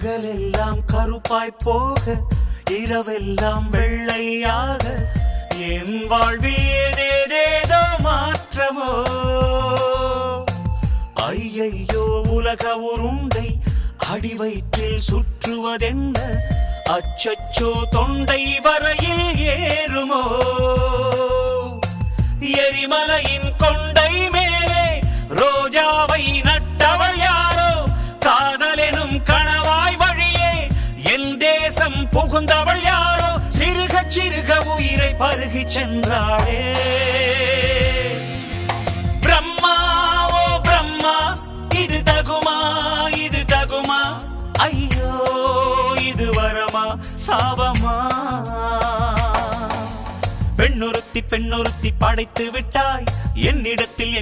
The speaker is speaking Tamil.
பகலெல்லாம் கருப்பாய் போக இரவெல்லாம் வெள்ளையாக என் வாழ்வில் ஏதேதேதோ மாற்றமோ. ஐயையோ உலக உருண்டை அடிவயிற்றில் சுற்றுவதென்ன, அச்சச்சோ தொண்டை வரையில் ஏறுமோ. எரிமலையின் கொண்டை மேலே ரோஜாவை நட்டவள் யாரோ, காதலெனும் கணவாய் வழியே என் தேசம் புகுந்தவள் யாரோ, சிறுக சிறுக உயிரை பருகி சென்றாளே. பிரம்மா ஓ பிரம்மா, இது தகுமா இது தகுமா, ஐயோ இது வரமா சாபமா. பெண்ணொருத்தி பெண்ணொருத்தி படைத்து விட்டாய் என்னிடத்தில்.